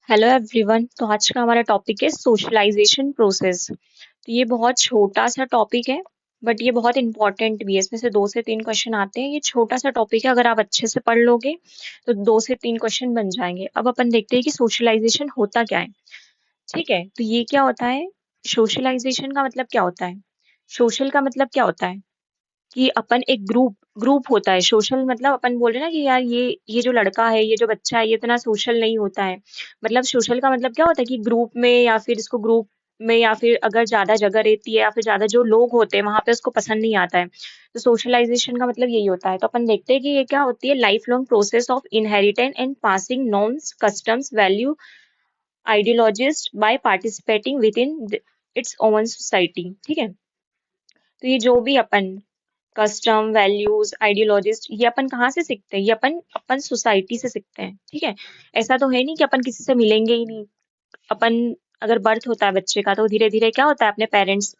Hello everyone. तो आज का हमारा टॉपिक है सोशलाइजेशन प्रोसेस। तो ये बहुत छोटा सा टॉपिक है, बट ये बहुत इंपॉर्टेंट भी है। इसमें से 2 से 3 क्वेश्चन आते हैं। ये छोटा सा टॉपिक है, अगर आप अच्छे से पढ़ लोगे तो 2 से 3 क्वेश्चन बन जाएंगे। अब अपन देखते हैं कि सोशलाइजेशन होता क्या है। ठीक है, तो ये क्या होता है? सोशलाइजेशन का मतलब क्या होता है? सोशल का मतलब क्या होता है कि अपन एक ग्रुप ग्रुप होता है। सोशल मतलब अपन बोल रहे हैं ना कि यार ये जो लड़का है, ये जो बच्चा है, ये इतना सोशल नहीं होता है। मतलब सोशल का मतलब क्या होता है कि ग्रुप में, या फिर इसको ग्रुप में, या फिर अगर ज्यादा जगह रहती है, या फिर ज्यादा जो लोग होते हैं वहां पे उसको पसंद नहीं आता है। तो सोशलाइजेशन का मतलब यही होता है। तो अपन देखते हैं कि ये क्या होती है। Life long process of inheritance and passing norms, customs, value, ideologies by participating with in its own society. ठीक है, तो ये जो भी अपन कस्टम, वैल्यूज, आइडियोलॉजीज, ये अपन कहाँ से सीखते हैं? ये अपन अपन सोसाइटी से सीखते हैं। ठीक है, ऐसा तो है नहीं कि अपन किसी से मिलेंगे ही नहीं। अपन, अगर बर्थ होता है बच्चे का, तो धीरे धीरे क्या होता है, अपने पेरेंट्स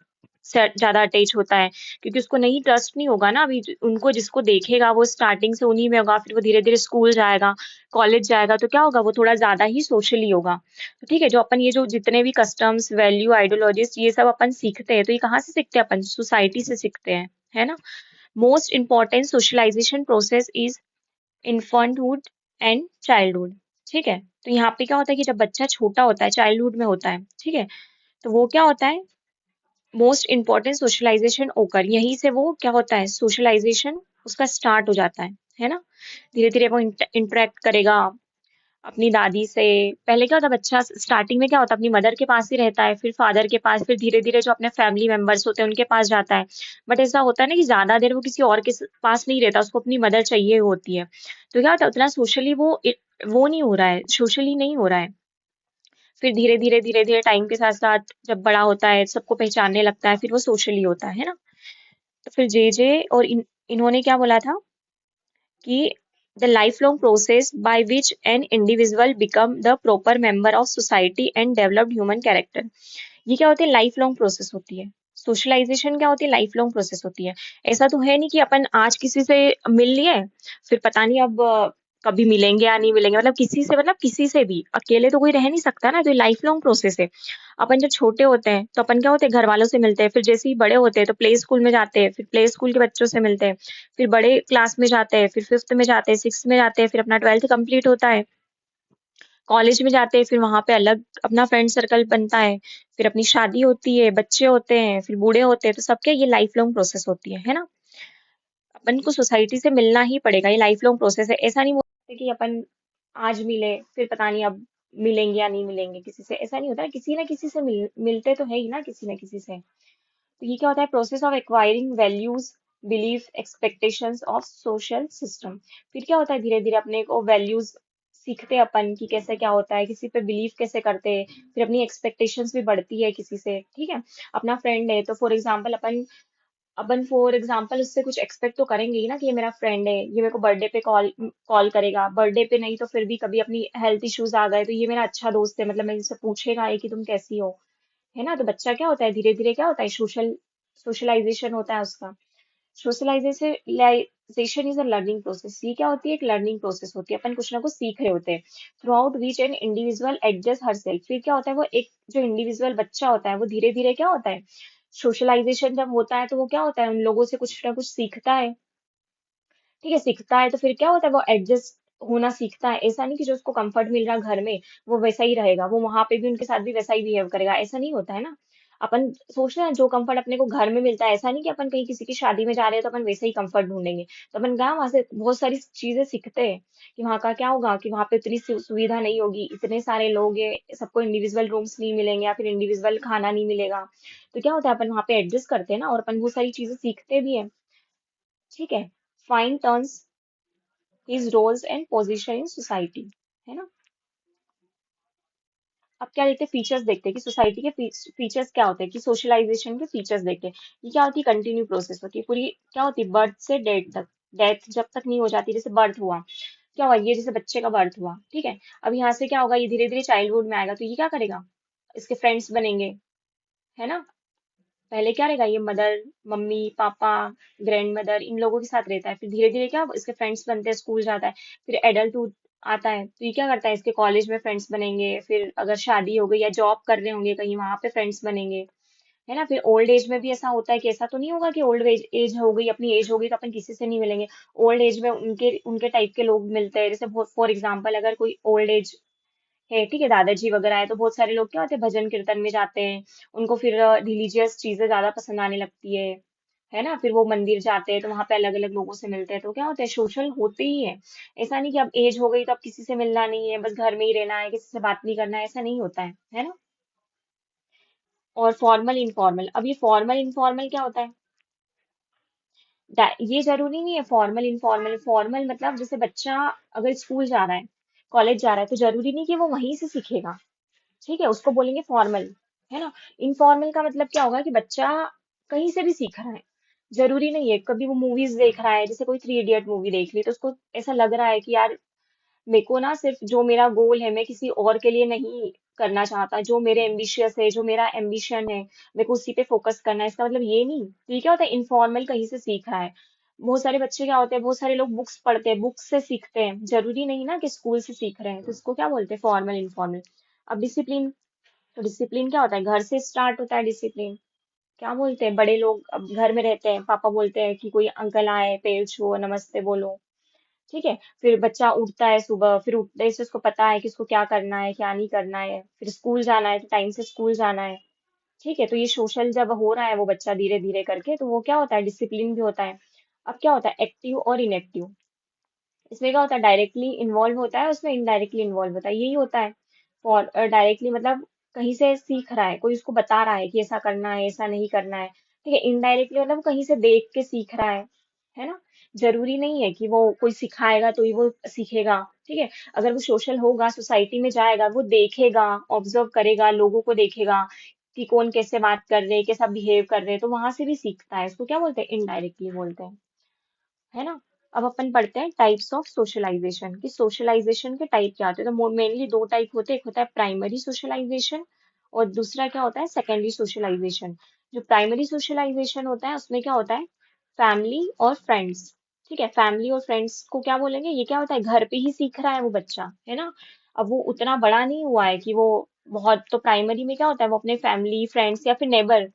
से ज्यादा अटैच होता है, क्योंकि उसको नहीं, ट्रस्ट नहीं होगा ना अभी। उनको जिसको देखेगा वो स्टार्टिंग से उन्हीं में होगा, फिर वो धीरे धीरे स्कूल जाएगा, कॉलेज जाएगा, तो क्या होगा, वो थोड़ा ज्यादा ही सोशली होगा। तो ठीक है, जो अपन ये जो जितने भी कस्टम्स, वैल्यू, आइडियोलॉजीज, ये सब अपन सीखते हैं, तो ये कहाँ से सीखते हैं? अपन सोसाइटी से सीखते हैं, है ना। Most important socialization process is infanthood and childhood। ठीक है, तो यहाँ पे क्या होता है कि जब बच्चा छोटा होता है, चाइल्डहुड में होता है, ठीक है, तो वो क्या होता है, मोस्ट इम्पॉर्टेंट सोशलाइजेशन ओकर, यहीं से वो क्या होता है, सोशलाइजेशन उसका स्टार्ट हो जाता है ना। धीरे धीरे वो इंटरेक्ट करेगा अपनी दादी से। पहले क्या होता है, बच्चा स्टार्टिंग में क्या होता है, अपनी मदर के पास ही रहता है, फिर फादर के पास, फिर धीरे धीरे जो अपने फैमिली मेंबर्स होते हैं उनके पास जाता है। बट ऐसा होता है ना कि ज्यादा देर वो किसी और के पास नहीं रहता, उसको अपनी मदर चाहिए होती है। तो क्या होता है, उतना सोशली वो नहीं हो रहा है, सोशली नहीं हो रहा है। फिर धीरे धीरे टाइम के साथ साथ जब बड़ा होता है, सबको पहचानने लगता है, फिर वो सोशली होता है ना। तो फिर जे जे और इन्होंने क्या बोला था कि the lifelong process by which an individual become the proper member of society and developed human character। ये क्या होती है? लाइफ लॉन्ग प्रोसेस होती है। सोशलाइजेशन क्या होती है? लाइफ लॉन्ग प्रोसेस होती है। ऐसा तो है नहीं कि अपन आज किसी से मिल लिए, फिर पता नहीं अब कभी मिलेंगे या नहीं मिलेंगे। मतलब किसी से, मतलब किसी से भी अकेले तो कोई रह नहीं सकता ना। तो ये लाइफ लॉन्ग प्रोसेस है। अपन जब छोटे होते हैं तो अपन क्या होते हैं, घर वालों से मिलते हैं, फिर जैसे ही बड़े होते हैं तो प्ले स्कूल में जाते हैं, फिर प्ले स्कूल के बच्चों से मिलते हैं, फिर बड़े क्लास में जाते हैं, फिर फिफ्थ में जाते हैं, सिक्स में जाते हैं, फिर अपना ट्वेल्थ कंप्लीट होता है, कॉलेज में जाते हैं, फिर वहां पे अलग अपना फ्रेंड सर्कल बनता है, फिर अपनी शादी होती है, बच्चे होते हैं, फिर बूढ़े होते हैं। तो सबके ये लाइफ लॉन्ग प्रोसेस होती है ना। अपन को सोसाइटी से मिलना ही पड़ेगा, ये लाइफ लॉन्ग प्रोसेस है। ऐसा नहीं बोल सकते कि अपन आज मिले फिर पता नहीं अब मिलेंगे या नहीं मिलेंगे किसी से। ऐसा नहीं होता है, किसी ना किसी से मिलते तो है ही ना, किसी ना किसी से। तो ये क्या होता है, process of acquiring values, belief, expectations of social system. फिर क्या होता है, धीरे धीरे अपने को वैल्यूज सीखते हैं अपन कि कैसे क्या होता है, किसी पे बिलीव कैसे करते हैं, फिर अपनी एक्सपेक्टेशंस भी बढ़ती है किसी से। ठीक है, अपना फ्रेंड है तो for example upon upon for example उससे कुछ एक्सपेक्ट तो करेंगे ही ना, कि ये मेरा फ्रेंड है, ये मेरे को बर्थडे पे कॉल कॉल करेगा, बर्थडे पे नहीं तो फिर भी कभी अपनी हेल्थ इश्यूज आ गए तो ये मेरा अच्छा दोस्त है, मतलब मेरे से पूछेगा ये कि तुम कैसी हो, है ना। तो बच्चा क्या होता है, धीरे धीरे क्या होता है, सोशलाइजेशन होता है उसका। Socialisation is a learning process. ये क्या होती है, एक लर्निंग प्रोसेस होती है। अपन कुछ ना कुछ सीख रहे होते हैं, through out which an individual adjust her self. फिर क्या होता है, वो एक जो इंडिविजुअल बच्चा होता है वो धीरे धीरे क्या होता है, सोशलाइजेशन जब होता है तो वो क्या होता है, उन लोगों से कुछ ना कुछ सीखता है। ठीक है, सीखता है तो फिर क्या होता है, वो एडजस्ट होना सीखता है। ऐसा नहीं कि जो उसको कंफर्ट मिल रहा घर में वो वैसा ही रहेगा, वो वहां पे भी उनके साथ भी वैसा ही बिहेव करेगा, ऐसा नहीं होता है ना। अपन सोचते हैं जो कंफर्ट अपने को घर में मिलता है, ऐसा नहीं कि अपन कहीं किसी की शादी में जा रहे हैं तो अपन वैसा ही कंफर्ट ढूंढेंगे। तो अपन गए वहां से बहुत सारी चीजें सीखते हैं कि वहां का क्या होगा, कि वहां पे उतनी सुविधा नहीं होगी, इतने सारे लोग हैं, सबको इंडिविजुअल रूम्स नहीं मिलेंगे, या फिर इंडिविजुअल खाना नहीं मिलेगा। तो क्या होता है, अपन वहां पे एडजस्ट करते हैं ना, और अपन बहुत सारी चीजें सीखते भी है। ठीक है, fine turns his roles and position in society, है ना। अब क्या देखते हैं, फीचर्स देखते हैं कि सोसाइटी के फीचर्स क्या होते हैं, कि सोशलाइजेशन के फीचर्स देखते हैं। ये क्या होती है, कंटिन्यू प्रोसेस होती है पूरी। क्या होती है, बर्थ से डेथ तक। डेथ जब तक नहीं हो जाती, जैसे बर्थ हुआ, क्या हुआ, ये जैसे बच्चे का बर्थ हुआ, ठीक है, अब यहाँ से क्या होगा, ये धीरे धीरे चाइल्डहुड में आएगा, तो ये क्या करेगा, इसके फ्रेंड्स बनेंगे, है ना। पहले क्या रहेगा, ये मदर, मम्मी, पापा, ग्रैंड मदर, इन लोगों के साथ रहता है, फिर धीरे धीरे क्या इसके फ्रेंड्स बनते हैं, स्कूल जाता है, फिर एडल्टहुड आता है। तो ये क्या करता है, इसके कॉलेज में फ्रेंड्स बनेंगे, फिर अगर शादी हो गई या जॉब कर रहे होंगे कहीं, वहां पे फ्रेंड्स बनेंगे, है ना। फिर ओल्ड एज में भी ऐसा होता है कि ऐसा तो नहीं होगा कि ओल्ड एज एज हो गई, अपनी एज हो गई तो अपन किसी से नहीं मिलेंगे। ओल्ड एज में उनके उनके टाइप के लोग मिलते हैं। जैसे फॉर एग्जाम्पल, अगर कोई ओल्ड एज है, ठीक है, दादाजी वगैरह है, तो बहुत सारे लोग क्या होते हैं, भजन कीर्तन में जाते हैं। उनको फिर रिलीजियस चीजें ज्यादा पसंद आने लगती है ना। फिर वो मंदिर जाते हैं तो वहां पे अलग अलग लोगों से मिलते हैं, तो क्या होता है, सोशल होते ही है। ऐसा नहीं कि अब एज हो गई तो अब किसी से मिलना नहीं है, बस घर में ही रहना है, किसी से बात नहीं करना है, ऐसा नहीं होता है ना। और फॉर्मल इनफॉर्मल, अब ये फॉर्मल इनफॉर्मल क्या होता है, ये जरूरी नहीं है फॉर्मल इनफॉर्मल। फॉर्मल मतलब जैसे बच्चा अगर स्कूल जा रहा है, कॉलेज जा रहा है, तो जरूरी नहीं कि वो वहीं से सीखेगा, ठीक है, उसको बोलेंगे फॉर्मल, है ना। इनफॉर्मल का मतलब क्या होगा कि बच्चा कहीं से भी सीख रहा है। जरूरी नहीं है, कभी वो मूवीज देख रहा है, जैसे कोई थ्री इडियट मूवी देख ली तो उसको ऐसा लग रहा है कि यार मेरे को ना सिर्फ जो मेरा गोल है, मैं किसी और के लिए नहीं करना चाहता, जो मेरे एम्बिशियस है, जो मेरा एम्बिशन है, मेरे को उसी पे फोकस करना है, इसका मतलब ये नहीं। तो ये क्या होता है, इनफॉर्मल कहीं से सीख रहा है। बहुत सारे बच्चे क्या होते हैं, बहुत सारे लोग बुक्स पढ़ते हैं, बुक्स से सीखते हैं, जरूरी नहीं ना कि स्कूल से सीख रहे हैं, तो इसको क्या बोलते हैं, फॉर्मल इनफॉर्मल। अब डिसिप्लिन, तो डिसिप्लिन क्या होता है, घर से स्टार्ट होता है डिसिप्लिन। क्या बोलते हैं, बड़े लोग अब घर में रहते हैं, पापा बोलते हैं कि कोई अंकल आए, पैर छुओ, नमस्ते बोलो, ठीक है। फिर बच्चा उठता है सुबह, फिर उठने से उसको पता है कि उसको क्या करना है, क्या नहीं करना है, फिर स्कूल जाना है तो टाइम से स्कूल जाना है, ठीक है। तो ये सोशल जब हो रहा है वो बच्चा धीरे धीरे करके, तो वो क्या होता है, डिसिप्लिन भी होता है। अब क्या होता है, एक्टिव और इनएक्टिव। इसमें क्या होता है, डायरेक्टली इन्वॉल्व होता है, उसमें इनडायरेक्टली इन्वॉल्व होता है, यही होता है। और डायरेक्टली मतलब कहीं से सीख रहा है, कोई उसको बता रहा है कि ऐसा करना है, ऐसा नहीं करना है, ठीक है। इनडायरेक्टली मतलब कहीं से देख के सीख रहा है ना। जरूरी नहीं है कि वो कोई सिखाएगा तो ही वो सीखेगा, ठीक है। अगर वो सोशल होगा, सोसाइटी में जाएगा, वो देखेगा, ऑब्जर्व करेगा, लोगों को देखेगा कि कौन कैसे बात कर रहे हैं, कैसा बिहेव कर रहे हैं, तो वहां से भी सीखता है। इसको क्या बोलते हैं, इनडायरेक्टली बोलते हैं, है ना। अब अपन पढ़ते हैं टाइप्स ऑफ सोशलाइजेशन, कि सोशलाइजेशन के टाइप क्या होते हैं। तो मेनली दो टाइप होते हैं, एक होता है प्राइमरी सोशलाइजेशन और दूसरा क्या होता है, सेकेंडरी सोशलाइजेशन। जो प्राइमरी सोशलाइजेशन होता है उसमें क्या होता है, फैमिली और फ्रेंड्स, ठीक है। फैमिली और फ्रेंड्स को क्या बोलेंगे, ये क्या होता है, घर पे ही सीख रहा है वो बच्चा, है ना। अब वो उतना बड़ा नहीं हुआ है कि वो बहुत, तो प्राइमरी में क्या होता है, वो अपने फैमिली फ्रेंड्स या फिर नेबर,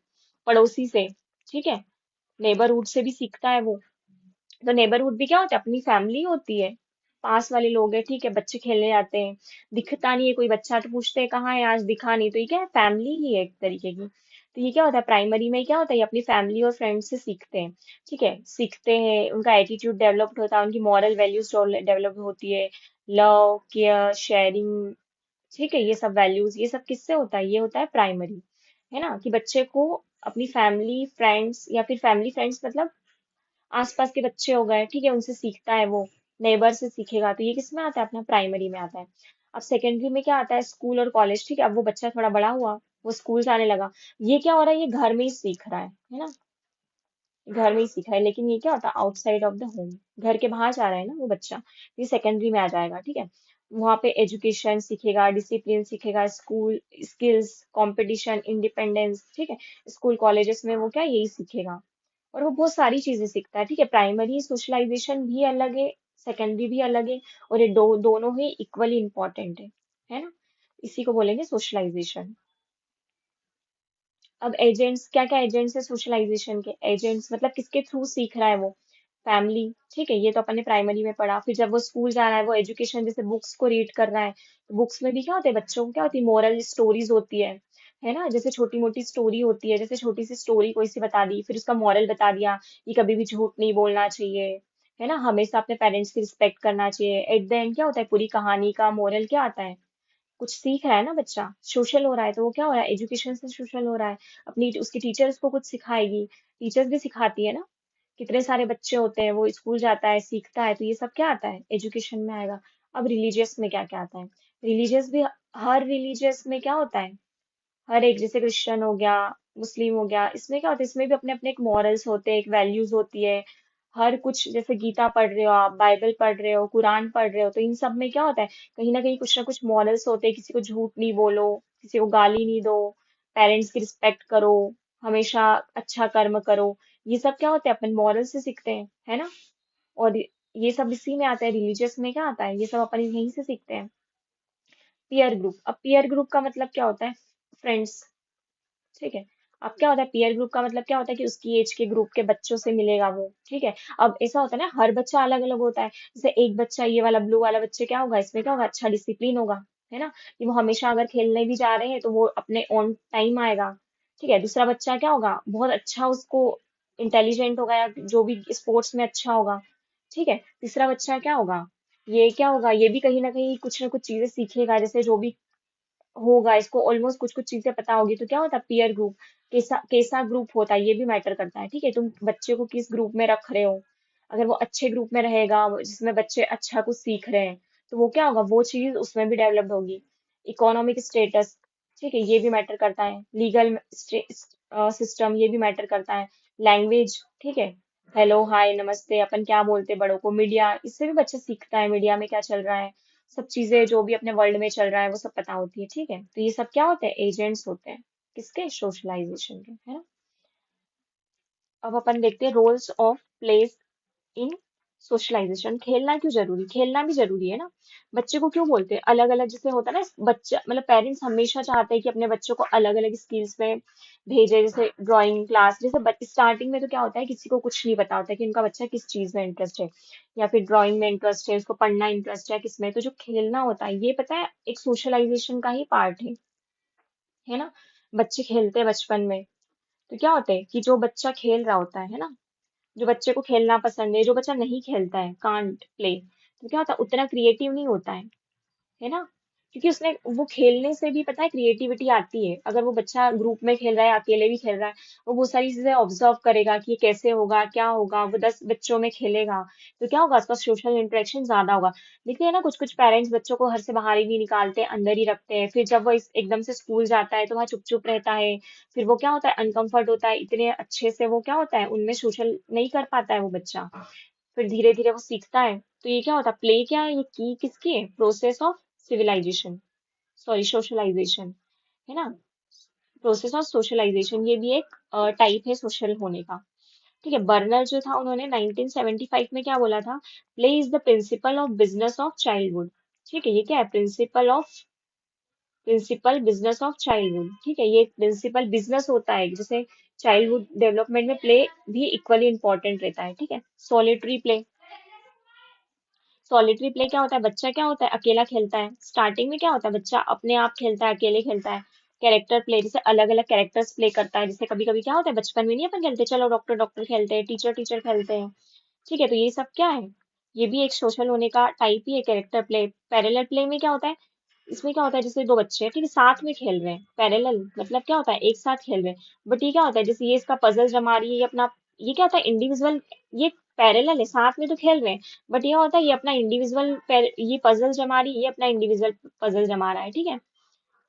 पड़ोसी से, ठीक है, नेबरहुड से भी सीखता है वो। तो नेबरहुड भी क्या होता है, अपनी फैमिली होती है, पास वाले लोग हैं, ठीक है, बच्चे खेलने जाते हैं, दिखता नहीं है कोई बच्चा तो पूछते हैं कहाँ है, आज दिखा नहीं, तो ये क्या है, फैमिली ही है एक तरीके की। तो ये क्या होता है, प्राइमरी में क्या होता है, ये अपनी फैमिली और फ्रेंड्स से सीखते हैं, ठीक है, सीखते हैं, उनका एटीट्यूड डेवलप्ड होता है, उनकी मॉरल वैल्यूज डेवलप होती है, लव केयर शेयरिंग, ठीक है, ये सब वैल्यूज, ये सब किससे होता है, ये होता है प्राइमरी, है ना। कि बच्चे को अपनी फैमिली फ्रेंड्स या फिर फैमिली फ्रेंड्स मतलब आसपास के बच्चे हो गए, ठीक है, उनसे सीखता है वो, नेबर से सीखेगा, तो ये किस में आता है, अपना प्राइमरी में आता है। अब सेकेंडरी में क्या आता है, स्कूल और कॉलेज, ठीक है। अब वो बच्चा थोड़ा बड़ा हुआ, वो स्कूल जाने लगा, ये क्या हो रहा है, ये घर में ही सीख रहा है ना, घर में ही सीख रहा है, लेकिन ये क्या होता है, आउटसाइड ऑफ द होम, घर के बाहर जा रहा है ना वो बच्चा, ये सेकेंडरी में आ जाएगा, ठीक है। वहां पे एजुकेशन सीखेगा, डिसिप्लिन सीखेगा, स्कूल स्किल्स, कंपटीशन, इंडिपेंडेंस, ठीक है। स्कूल कॉलेजेस में वो क्या यही सीखेगा, और वो बहुत सारी चीजें सीखता है, ठीक है। प्राइमरी सोशलाइजेशन भी अलग है, सेकेंडरी भी अलग है, और ये दोनों ही इक्वली इंपॉर्टेंट है ना। इसी को बोलेंगे सोशलाइजेशन। अब एजेंट्स, क्या क्या एजेंट्स है सोशलाइजेशन के, एजेंट्स मतलब किसके थ्रू सीख रहा है वो, फैमिली, ठीक है, ये तो अपन ने प्राइमरी में पढ़ा। फिर जब वो स्कूल जा रहा है, वो एजुकेशन, जैसे बुक्स को रीड कर रहा है, तो बुक्स में भी क्या होते हैं, बच्चों को क्या होती है, मोरल स्टोरीज होती है ना। जैसे छोटी मोटी स्टोरी होती है, जैसे छोटी सी स्टोरी कोई सी बता दी, फिर उसका मॉरल बता दिया कि कभी भी झूठ नहीं बोलना चाहिए, है ना, हमेशा अपने पेरेंट्स की रिस्पेक्ट करना चाहिए। एट द एंड क्या होता है, पूरी कहानी का मोरल क्या आता है, कुछ सीख रहा है ना बच्चा, सोशल हो रहा है, तो वो क्या हो रहा है, एजुकेशन से सोशल हो रहा है। अपनी उसकी टीचर उसको कुछ सिखाएगी, टीचर्स भी सिखाती है ना। कितने सारे बच्चे होते हैं, वो स्कूल जाता है, सीखता है, तो ये सब क्या आता है, एजुकेशन में आएगा। अब रिलीजियस में क्या क्या आता है, रिलीजियस भी, हर रिलीजियस में क्या होता है, हर एक, जैसे क्रिश्चियन हो गया, मुस्लिम हो गया, इसमें क्या होता है, इसमें भी अपने अपने एक मॉरल्स होते हैं, एक वैल्यूज होती है। हर कुछ, जैसे गीता पढ़ रहे हो आप, बाइबल पढ़ रहे हो, कुरान पढ़ रहे हो, तो इन सब में क्या होता है, कहीं ना कुछ मॉरल्स होते हैं, किसी को झूठ नहीं बोलो, किसी को गाली नहीं दो, पेरेंट्स की रिस्पेक्ट करो, हमेशा अच्छा कर्म करो, ये सब क्या होते हैं, अपन मॉरल से सीखते हैं, है ना। और ये सब इसी में आता है, रिलीजियस में क्या आता है, ये सब अपन यहीं से सीखते हैं। पीयर ग्रुप, अब पीयर ग्रुप का मतलब क्या होता है? फ्रेंड्स। ठीक है। अब क्या होता है पीयर ग्रुप का मतलब, क्या होता है कि उसकी एज के ग्रुप के बच्चों से मिलेगा वो। ठीक है। अब ऐसा होता है ना, हर बच्चा अलग अलग होता है। जैसे एक बच्चा, ये वाला ब्लू वाला बच्चे, क्या होगा इसमें, क्या होगा, अच्छा डिसिप्लिन होगा, है ना, कि वो हमेशा अगर खेलने भी जा रहे हैं तो वो अपने ऑन टाइम आएगा। ठीक है। दूसरा बच्चा क्या होगा, बहुत अच्छा उसको इंटेलिजेंट होगा, या जो भी स्पोर्ट्स में अच्छा होगा। ठीक है। तीसरा बच्चा क्या होगा, ये क्या होगा, ये भी कहीं ना कहीं कुछ ना कुछ चीजें सीखेगा, जैसे जो भी होगा, इसको ऑलमोस्ट कुछ कुछ चीजें पता होगी। तो क्या होता है पीयर ग्रुप, कैसा कैसा ग्रुप होता है ये भी मैटर करता है। ठीक है। तुम बच्चे को किस ग्रुप में रख रहे हो, अगर वो अच्छे ग्रुप में रहेगा, जिसमें बच्चे अच्छा कुछ सीख रहे हैं, तो वो क्या होगा, वो चीज उसमें भी डेवलप्ड होगी। इकोनॉमिक स्टेटस, ठीक है, ये भी मैटर करता है। लीगल सिस्टम, ये भी मैटर करता है। लैंग्वेज, ठीक है, हेलो हाय नमस्ते अपन क्या बोलते हैं बड़ों को। मीडिया, इससे भी बच्चा सीखता है मीडिया में क्या चल रहा है, सब चीजें जो भी अपने वर्ल्ड में चल रहा है वो सब पता होती है। ठीक है। तो ये सब क्या होते हैं, एजेंट्स होते हैं किसके, सोशलाइजेशन के, है ना। अब अपन देखते हैं roles of place in socialisation. खेलना क्यों जरूरी, खेलना भी जरूरी है ना। बच्चे को क्यों बोलते हैं अलग अलग, जैसे होता है ना, बच्चा मतलब पेरेंट्स हमेशा चाहते हैं कि अपने बच्चों को अलग अलग स्किल्स में भेजे, जैसे ड्राइंग क्लास, जैसे स्टार्टिंग में तो क्या होता है, किसी को कुछ नहीं पता होता कि उनका बच्चा किस चीज में इंटरेस्ट है, या फिर ड्राइंग में इंटरेस्ट है, उसको पढ़ना इंटरेस्ट है किसमें। तो जो खेलना होता है, ये पता है एक सोशलाइजेशन का ही पार्ट है ना। बच्चे खेलते हैं बचपन में, तो क्या होता है कि जो बच्चा खेल रहा होता है ना, जो बच्चे को खेलना पसंद है, जो बच्चा नहीं खेलता है, कांट प्ले, तो क्या होता है उतना क्रिएटिव नहीं होता है ना। क्योंकि उसने वो खेलने से भी पता है क्रिएटिविटी आती है। अगर वो बच्चा ग्रुप में खेल रहा है, अकेले भी खेल रहा है, वो बहुत सारी चीजें ऑब्जर्व करेगा कि ये कैसे होगा, क्या होगा, वो 10 बच्चों में खेलेगा, तो क्या होगा, उसका सोशल इंटरेक्शन ज्यादा होगा। देखते हैं ना, कुछ कुछ पेरेंट्स बच्चों को घर से बाहर ही नहीं निकालते, अंदर ही रखते हैं, फिर जब वो एकदम से स्कूल जाता है तो वहाँ चुप चुप रहता है, फिर वो क्या होता है अनकंफर्ट होता है, इतने अच्छे से वो क्या होता है उनमें सोशल नहीं कर पाता है वो बच्चा। फिर धीरे धीरे वो सीखता है। तो ये क्या होता है, प्ले क्या है, ये की किसकी है, process of civilisation, sorry socialisation, है ना। प्रोसेस ऑफ सोशलाइजेशन, ये भी एक टाइप है सोशल होने का। ठीक है। बर्नर जो था, उन्होंने 1975 में क्या बोला था, play is the principle of business of childhood. ठीक है। ये क्या है, प्रिंसिपल बिजनेस ऑफ चाइल्डहुड। ठीक है। ये प्रिंसिपल बिजनेस होता है, जैसे चाइल्डहुड डेवलपमेंट में प्ले भी इक्वली इंपॉर्टेंट रहता है। ठीक है। सॉलिटरी प्ले, सॉलिटरी प्ले क्या होता है, बच्चा क्या होता है अकेला खेलता है। स्टार्टिंग में क्या होता है, बच्चा अपने आप खेलता है, अकेले खेलता है। कैरेक्टर प्ले, जैसे अलग अलग कैरेक्टर्स प्ले करता है, जैसे कभी कभी क्या होता है बचपन में नहीं अपन खेलते, चलो डॉक्टर डॉक्टर खेलते हैं, टीचर टीचर खेलते हैं। ठीक है। तो ये सब क्या है, ये भी एक सोशल होने का टाइप ही है, कैरेक्टर प्ले। पैरेलल प्ले में क्या होता है, इसमें क्या होता है, जैसे दो बच्चे हैं, ठीक है, साथ में खेल रहे हैं, पैरेलल मतलब क्या होता है एक साथ खेल रहे हैं। बट ये क्या होता है, जैसे ये इसका पजल जमा रही है, ये अपना, ये क्या होता है इंडिविजुअल, ये पैरेलल है, साथ में तो खेल रहे हैं, बट ये होता है ये अपना इंडिविजुअल, ये पजल जमा रही है, ये अपना इंडिविजुअल पजल जमा रहा है। ठीक है।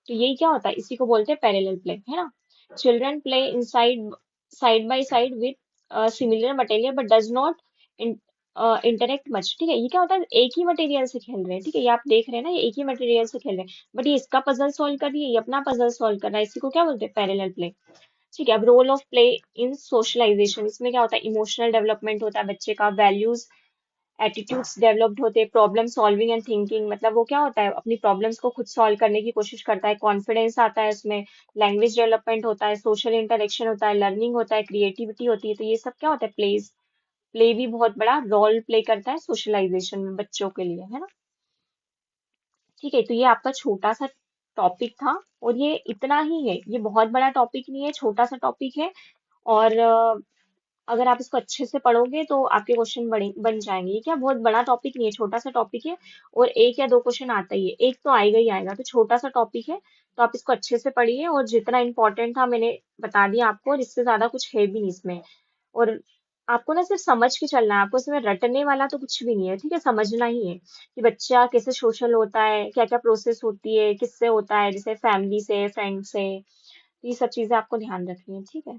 तो यही क्या होता है, इसी को बोलते हैं पैरेलल प्ले, है ना। Children play in side by side with similar material but does not interact much. ठीक है। ये क्या होता है, एक ही मटेरियल से खेल रहे हैं, ठीक है, ये आप देख रहे हैं ना, ये एक ही मटेरियल से खेल रहे हैं, बट ये इसका पजल सॉल्व कर रही है, ये अपना पजल सॉल्व कर रहा है, इसी को क्या बोलते हैं, पैरेलल प्ले। ठीक है। अब role of play in socialisation, इसमें क्या होता है, इमोशनल डेवलपमेंट होता है बच्चे का, वैल्यूज एटीट्यूड्स डेवलप्ड होते हैं, प्रॉब्लम सॉल्विंग एंड थिंकिंग, मतलब वो क्या होता है अपनी प्रॉब्लम्स को खुद सॉल्व करने की कोशिश करता है, कॉन्फिडेंस आता है उसमें, लैंग्वेज डेवलपमेंट होता है, सोशल इंटरेक्शन होता है, लर्निंग होता है, क्रिएटिविटी होती है। तो ये सब क्या होता है, प्ले भी बहुत बड़ा रोल प्ले करता है सोशलाइजेशन में बच्चों के लिए, है ना। ठीक है। तो ये आपका छोटा सा टॉपिक था, और ये इतना ही है, ये बहुत बड़ा टॉपिक नहीं है, छोटा सा टॉपिक है। और अगर आप इसको अच्छे से पढ़ोगे तो आपके क्वेश्चन बड़े बन जाएंगे। ये क्या बहुत बड़ा टॉपिक नहीं है, छोटा सा टॉपिक है, और एक या दो क्वेश्चन आता ही है, एक तो आएगा ही आएगा, तो छोटा सा टॉपिक है। तो आप इसको अच्छे से पढ़िए, और जितना इंपॉर्टेंट था मैंने बता दिया आपको, और इससे ज्यादा कुछ है भी नहीं इसमें। और आपको ना सिर्फ समझ के चलना है, आपको इसमें रटने वाला तो कुछ भी नहीं है, ठीक है, समझना ही है कि बच्चा कैसे सोशल होता है, क्या क्या प्रोसेस होती है, किससे होता है, जैसे फैमिली से, फ्रेंड से, ये सब चीजें आपको ध्यान रखनी है। ठीक है।